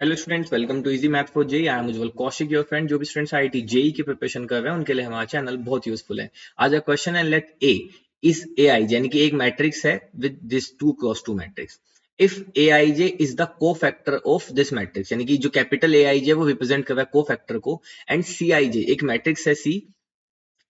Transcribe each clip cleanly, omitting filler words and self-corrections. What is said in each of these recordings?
Hello students, welcome to easy math for JEE. I am Ujjwal Kaushik, your friend. जो भी students IIT JEE की preparation कर रहे हैं उनके लिए हमारा चैनल बहुत यूजफुल है। आज का क्वेश्चन है, लेट ए इज ए आई जे, यानी कि एक मैट्रिक्स है with this 2x2 matrix. If A I J is the को फैक्टर ऑफ दिस मैट्रिक्स, यानी कि जो कैपिटल ए आई जे वो रिप्रेजेंट कर रहा है को फैक्टर को, एंड सी आई जे एक मैट्रिक्स है सी,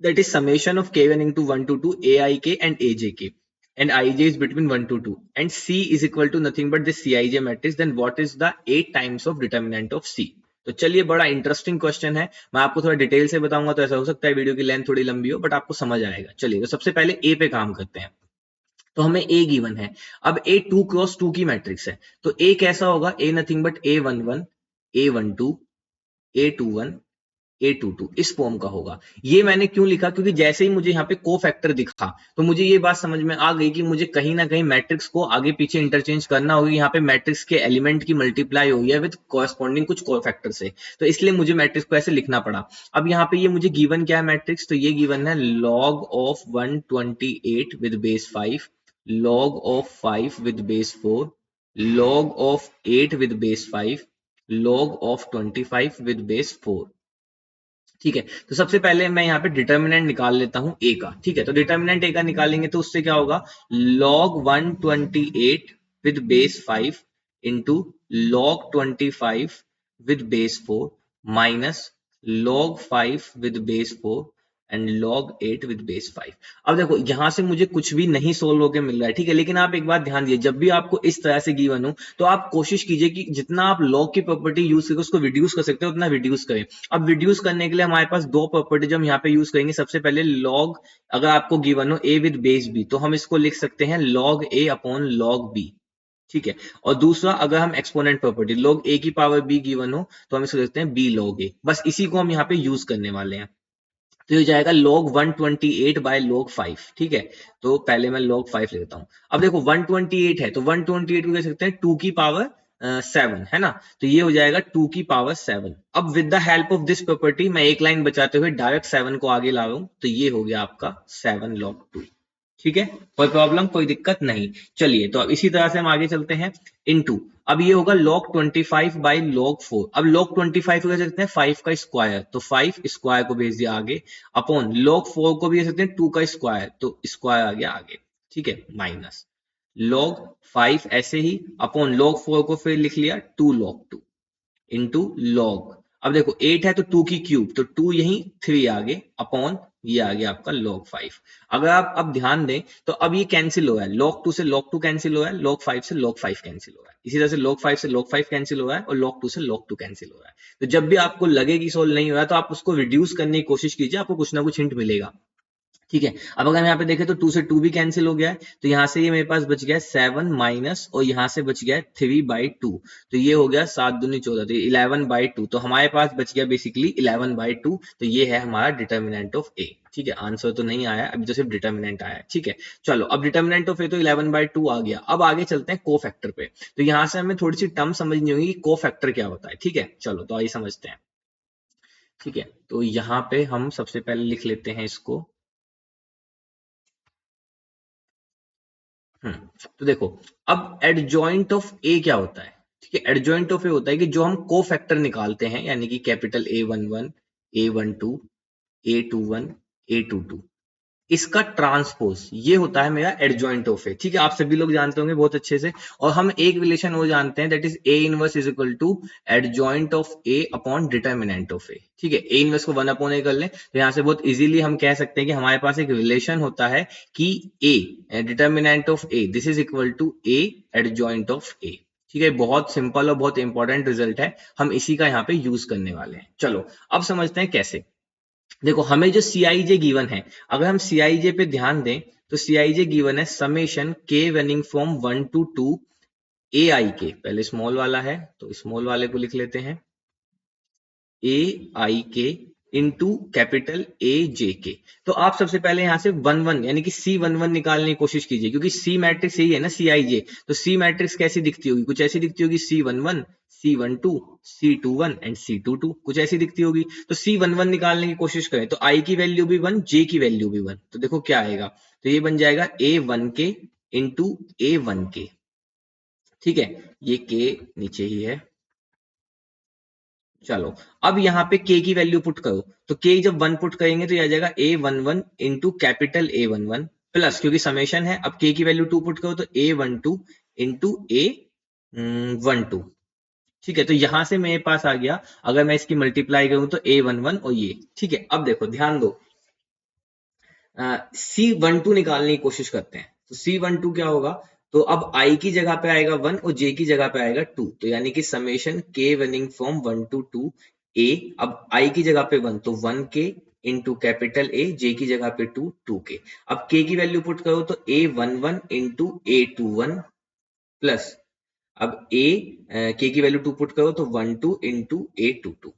that is summation of k1 into 1 to 2 aik and ajk, and ij is between 1 to 2, and c is equal to nothing but this cij matrix, then what is the 8 times of determinant of c? तो चलिए, बड़ा interesting question है। मैं आपको थोड़ा detail से बताऊंगा तो ऐसा हो सकता है वीडियो की लेंथ थोड़ी लंबी हो, बट आपको समझ आएगा। चलिए, तो सबसे पहले ए पे काम करते हैं। तो हमें ए गिवन है। अब ए 2x2 की मैट्रिक्स है, तो ए कैसा होगा? ए nothing but a11 a12 a21 A22 इस फॉर्म का होगा। ये मैंने क्यों लिखा? क्योंकि जैसे ही मुझे यहाँ पे को फैक्टर दिखा तो मुझे ये बात समझ में आ गई कि मुझे कहीं ना कहीं मैट्रिक्स को आगे पीछे इंटरचेंज करना होगी। यहाँ पे मैट्रिक्स के एलिमेंट की मल्टीप्लाई हुई है विद कॉरेस्पॉन्डिंग कुछ को फैक्टर से, तो इसलिए मुझे मैट्रिक्स को ऐसे लिखना पड़ा। अब यहाँ पे ये मुझे गिवन क्या है मैट्रिक्स? तो ये गिवन है log of 128 with base 5, log of 5 with base 4, log of 8 with base 5, log of 25 with base 4। ठीक है, तो सबसे पहले मैं यहाँ पे डिटर्मिनेंट निकाल लेता हूं ए का। ठीक है, तो डिटर्मिनेंट ए का निकालेंगे तो उससे क्या होगा? log 128 with base 5 into log 25 with base 4 minus log 5 with base 4 and log 8 with base 5। अब देखो, यहां से मुझे कुछ भी नहीं सोल्व होकर मिल रहा है। ठीक है, लेकिन आप एक बात ध्यान दिए, जब भी आपको इस तरह से गिवन हो तो आप कोशिश कीजिए कि जितना आप log की प्रॉपर्टी यूज करके उसको रिड्यूस कर सकते हो उतना रिड्यूस करें। अब रिड्यूस करने के लिए हमारे पास दो प्रॉपर्टी जो हम यहाँ पे यूज करेंगे। सबसे पहले log, अगर आपको गिवन हो a विद बेस b तो हम इसको लिख सकते हैं log a upon log b। ठीक है, और दूसरा, अगर हम एक्सपोनेंट प्रॉपर्टी log a की पावर b गिवन हो तो हम इसको लिखते हैं b log a। बस इसी को हम यहाँ पे यूज करने वाले हैं। तो ये जाएगा log 128 बाय log 5। ठीक है, तो पहले मैं log 5 लेता हूं। अब देखो 128 है तो 128 को कह सकते हैं 2 की पावर 7, है ना? तो ये हो जाएगा 2 की पावर 7। अब with the help of this property मैं एक लाइन बचाते हुए डायरेक्ट 7 को आगे ला रहा हूं, तो ये हो गया आपका 7 log 2। ठीक है, कोई प्रॉब्लम, कोई दिक्कत नहीं। चलिए, तो अब इसी तरह से हम आगे चलते हैं। इनटू, अब ये होगा log 25 बाई log 4। अब log 25 को कह सकते हैं 5 का स्क्वायर, तो 5 स्क्वायर को भेज दिया आगे, अपॉन log 4 को भी कह सकते हैं 2 का स्क्वायर, तो स्क्वायर आ गया आगे। ठीक है, माइनस log 5 ऐसे ही, अपॉन log 4 को फिर लिख लिया 2 log 2 इंटू लॉग। अब देखो 8 है तो 2 की क्यूब, तो 2 यही 3 आगे, अपॉन ये आ गया आपका log 5। अगर आप अब ध्यान दें तो अब ये कैंसिल हो रहा है, log 2 से log 2 कैंसिल हो रहा है, log 5 से log 5 कैंसिल हो रहा है, इसी तरह से log 5 से log 5 कैंसिल हो रहा है, और log 2 से log 2 कैंसिल हो रहा है। तो जब भी आपको लगे कि सोल्व नहीं हो रहा है तो आप उसको रिड्यूस करने की कोशिश कीजिए, आपको कुछ ना कुछ हिंट मिलेगा। ठीक है, अब अगर हम यहाँ पे देखें तो 2 से 2 भी कैंसिल हो गया है, तो यहाँ से ये मेरे पास बच गया है 7 माइनस, और यहाँ से बच गया है 3/2, तो ये हो गया 7 दूनी 14, तो 11/2। तो हमारे पास बच गया बेसिकली 11/2। तो ये है हमारा डिटर्मिनेंट ऑफ ए। ठीक है, आंसर तो नहीं आया अभी, तो सिर्फ डिटर्मिनेंट आया है। ठीक है, चलो, अब डिटर्मिनेंट ऑफ ए तो 11/2 आ गया। अब आगे चलते हैं को फैक्टर पे। तो यहाँ से हमें थोड़ी सी टर्म समझनी होगी कि को फैक्टर क्या होता है। ठीक है, चलो तो आइए समझते हैं। ठीक है, तो यहाँ पे हम सबसे पहले लिख लेते हैं इसको। तो देखो, अब एडजॉइंट ऑफ ए क्या होता है? ठीक है, एडजॉइंट ऑफ ए होता है कि जो हम को फैक्टर निकालते हैं, यानी कि capital A11 A12 A21 A22, इसका ट्रांसपोज ये होता है मेरा एडजॉइंट ऑफ ए। ठीक है, आप सभी लोग जानते होंगे बहुत अच्छे से। और हम एक रिलेशन वो जानते हैं, that is A inverse is equal to adjoint of A upon determinant of A. ठीक है, ए इनवर्स को 1 अपॉन ए कर लें तो यहां से बहुत इजीली हम कह सकते हैं कि हमारे पास एक रिलेशन होता है कि A determinant of A this is equal to A adjoint of A. ठीक है, बहुत सिंपल और बहुत इंपॉर्टेंट रिजल्ट है, हम इसी का यहाँ पे यूज करने वाले हैं। चलो, अब समझते हैं कैसे। देखो, हमें जो CIJ गिवन है, अगर हम CIJ पे ध्यान दें तो CIJ गिवन है summation k running from 1 to 2 AIK। पहले स्मॉल वाला है तो स्मॉल वाले को लिख लेते हैं AIK इंटू कैपिटल AJK। तो आप सबसे पहले यहां से 1 1 यानी कि C11 निकालने की कोशिश कीजिए, क्योंकि C मैट्रिक्स यही है ना CIJ। तो C मैट्रिक्स कैसी दिखती होगी? कुछ ऐसी दिखती होगी, C11 C12 C21 and C22, कुछ ऐसी दिखती होगी। तो C11 निकालने की कोशिश करें तो I की वैल्यू भी 1, J की वैल्यू भी 1, तो देखो क्या आएगा। तो ये बन जाएगा A1K इंटू A1K। ठीक है, ये K नीचे ही है, चलो अब यहाँ पे k की वैल्यू पुट करो, तो k जब 1 पुट करेंगे तो ये आ जाएगा A11 into capital A11 plus, क्योंकि समेशन है, अब k की वैल्यू 2 पुट करो तो A12 इंटू A12। ठीक है, तो यहां से मेरे पास आ गया, अगर मैं इसकी मल्टीप्लाई करूं तो A11 और ये। ठीक है, अब देखो ध्यान दो, C12 निकालने की कोशिश करते हैं। तो C12 क्या होगा, तो अब I की जगह पे आएगा 1 और J की जगह पे आएगा 2, तो यानी कि summation K running from 1 to 2 A। अब I की जगह पे 1 तो 1K into capital A, J की जगह पे 2 2K। अब K की वैल्यू पुट करो तो A11 इंटू A21 प्लस, अब के की वैल्यू 2 पुट करो तो 12 इंटू A22।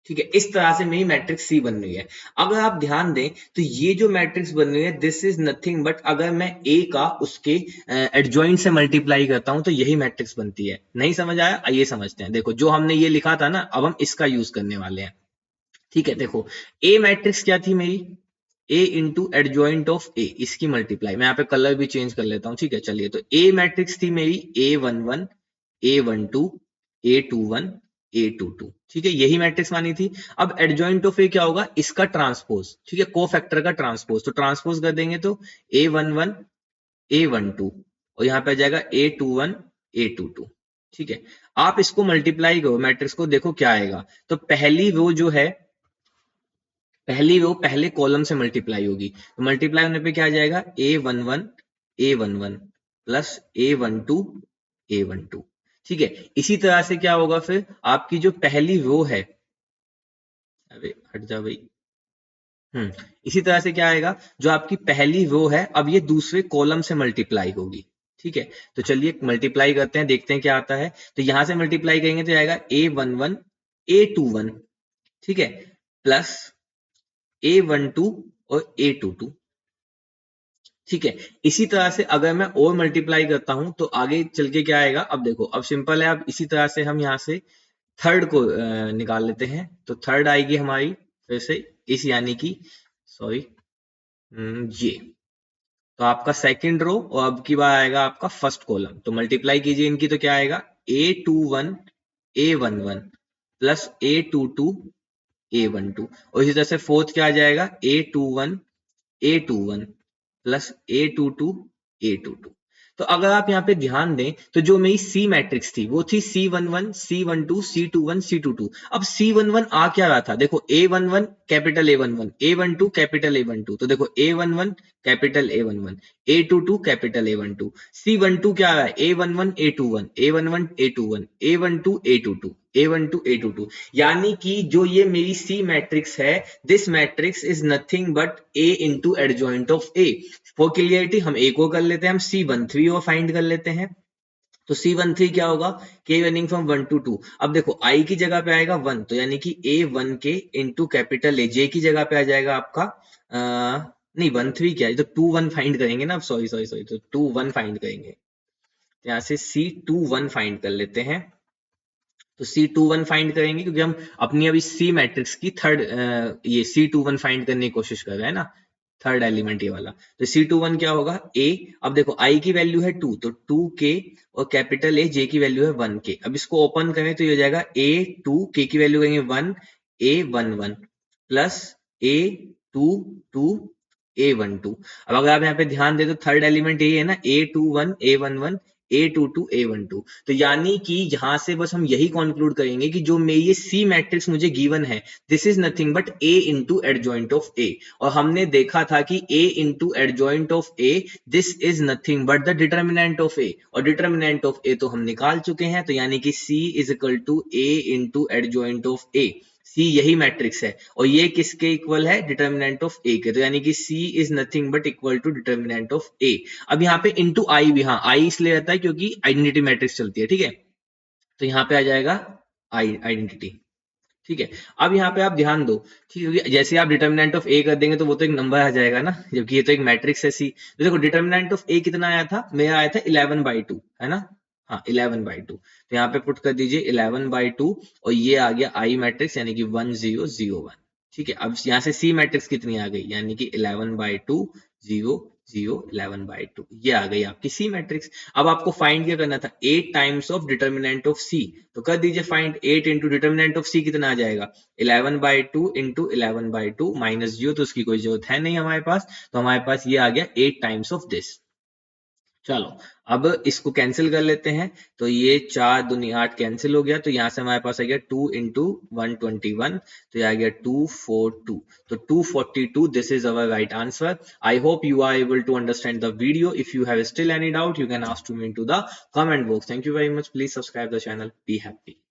ठीक है, इस तरह से मेरी मैट्रिक्स सी बन रही है। अगर आप ध्यान दें तो ये जो मैट्रिक्स बन रही है, दिस इज नथिंग बट, अगर मैं ए का उसके एडजॉइंट से मल्टीप्लाई करता हूं तो यही मैट्रिक्स बनती है। नहीं समझ आया, आइए समझते हैं। देखो जो हमने ये लिखा था ना, अब हम इसका यूज करने वाले हैं। ठीक है, देखो ए मैट्रिक्स क्या थी मेरी, ए इंटू एडजॉइंट ऑफ ए, इसकी मल्टीप्लाई। मैं यहाँ पे कलर भी चेंज कर लेता हूँ। ठीक है, चलिए, तो ए मैट्रिक्स थी मेरी A11 A12 A21 A22। ठीक है, यही मैट्रिक्स मानी थी। अब एडजॉइंट ऑफ ए क्या होगा, इसका ट्रांसपोज। ठीक है, को फैक्टर का ट्रांसपोज, तो ट्रांसपोज कर देंगे तो A11 A12 और यहाँ पे आ जाएगा A21 A22। ठीक है, आप इसको मल्टीप्लाई करो मैट्रिक्स को, देखो क्या आएगा। तो पहली रो जो है, पहली रो पहले कॉलम से मल्टीप्लाई होगी, तो मल्टीप्लाई होने पे क्या आ जाएगा, A11 प्लस A12। ठीक है, इसी तरह से क्या होगा फिर, आपकी जो पहली रो है, अरे हट जा भाई, इसी तरह से क्या आएगा, जो आपकी पहली रो है, अब ये दूसरे कॉलम से मल्टीप्लाई होगी। ठीक है, तो चलिए मल्टीप्लाई करते हैं, देखते हैं क्या आता है। तो यहां से मल्टीप्लाई करेंगे तो आएगा A11 A21। ठीक है, प्लस A12 और A22। ठीक है, इसी तरह से अगर मैं और मल्टीप्लाई करता हूं तो आगे चल के क्या आएगा, अब देखो, अब सिंपल है। अब इसी तरह से हम यहाँ से थर्ड को निकाल लेते हैं, तो थर्ड आएगी हमारी फिर से इस, यानी कि सॉरी, ये। तो आपका सेकंड रो और अब की बार आएगा आपका फर्स्ट कॉलम, तो मल्टीप्लाई कीजिए इनकी, तो क्या आएगा, A21 A11 plus A22 A12, और इसी तरह से फोर्थ क्या आ जाएगा, A21 प्लस A22। तो अगर आप यहाँ पे ध्यान दें तो जो मेरी सी मैट्रिक्स थी वो थी C11 C12 C21 C22। अब C11 आ क्या रहा था, देखो A11 capital A11 A12 capital A12, तो देखो A11 capital A11 A22 capital A12। C12 क्या आ रहा है, A11 A21 A11 A21 A12 A22 A12 A22, यानी कि जो ये मेरी सी मैट्रिक्स है, this matrix is nothing but A into adjoint of A। For clarity हम A को कर लेते हैं, हम C13 और फाइंड कर लेते हैं। तो C13 क्या होगा, K रनिंग फ्रॉम 1 to 2। अब देखो I की जगह पे आएगा 1, तो यानी कि A1K into capital A। J की जगह पे आ जाएगा आपका नहीं 13 क्या है, तो 21 फाइंड करेंगे ना, अब सॉरी सॉरी सॉरी, तो 21 फाइंड करेंगे। यहाँ से C21 फाइंड कर लेते हैं। तो C21 फाइंड करेंगे क्योंकि हम अपनी अभी सी मैट्रिक्स की थर्ड ये C21 फाइंड करने की कोशिश कर रहे हैं ना, थर्ड एलिमेंट ये वाला। तो C21 क्या होगा, A। अब देखो I की वैल्यू है 2, तो 2K और कैपिटल A, J की वैल्यू है 1K। अब इसको ओपन करें तो ये हो जाएगा A2, K की वैल्यू करेंगे 1 A11 प्लस A22 A12। अब अगर आप यहाँ पे ध्यान दें तो थर्ड एलिमेंट यही है ना, A21 A11 A22 A12। तो यानी कि यहां से बस हम यही कंक्लूड करेंगे कि जो मेरी ये सी मैट्रिक्स मुझे गिवन है, this is nothing but A into adjoint of A। और हमने देखा था कि A into adjoint of A, this is nothing but the determinant of A, और डिटर्मिनेंट ऑफ A तो हम निकाल चुके हैं। तो यानी कि C is equal to A into adjoint of A। C यही मैट्रिक्स है, और ये किसके इक्वल है, डिटर्मिनेंट ऑफ ए के। तो यानी कि C is nothing but equal to determinant of A. अब यहाँ पे इनटू आई भी, हाँ आई इसलिए रहता है क्योंकि आइडेंटिटी मैट्रिक्स चलती है। ठीक है, तो यहाँ पे आ जाएगा आई आइडेंटिटी। ठीक है, अब यहाँ पे आप ध्यान दो, ठीक है, क्योंकि जैसे आप डिटर्मिनेंट ऑफ ए कर देंगे तो वो तो एक नंबर आ जाएगा ना, जबकि ये तो एक मैट्रिक्स है सी। तो देखो डिटर्मिनेंट ऑफ ए कितना आया था, मेरा आया था 11/2, है ना, हाँ 11/2। तो यहाँ पे पुट कर दीजिए 11/2, और ये आ गया आई मैट्रिक्स, यानी कि 1001। ठीक है, अब यहाँ से सी मैट्रिक्स कितनी आ गई, यानी कि 11/2 0 0 11/2 ये आ गई आपकी सी मैट्रिक्स। अब आपको फाइंड क्या करना था, 8 टाइम्स ऑफ डिटर्मिनेंट ऑफ सी, तो कर दीजिए फाइंड। 8 इंटू डिटर्मिनेंट ऑफ सी कितना आ जाएगा, 11/2 इंटू 11/2 माइनस 0, तो उसकी कोई जरूरत है नहीं हमारे पास, तो हमारे पास ये आ गया 8 टाइम्स ऑफ दिस। चलो अब इसको कैंसिल कर लेते हैं, तो ये 4 दूनी 8 कैंसिल हो गया, तो यहां से हमारे पास आ गया 2 इंटू 121, तो ये आ गया 242, तो 242 this is our right answer. I hope you are able to understand the video. If you have still any doubt, you can ask to me into the comment box. Thank you very much. Please subscribe the channel. Be happy.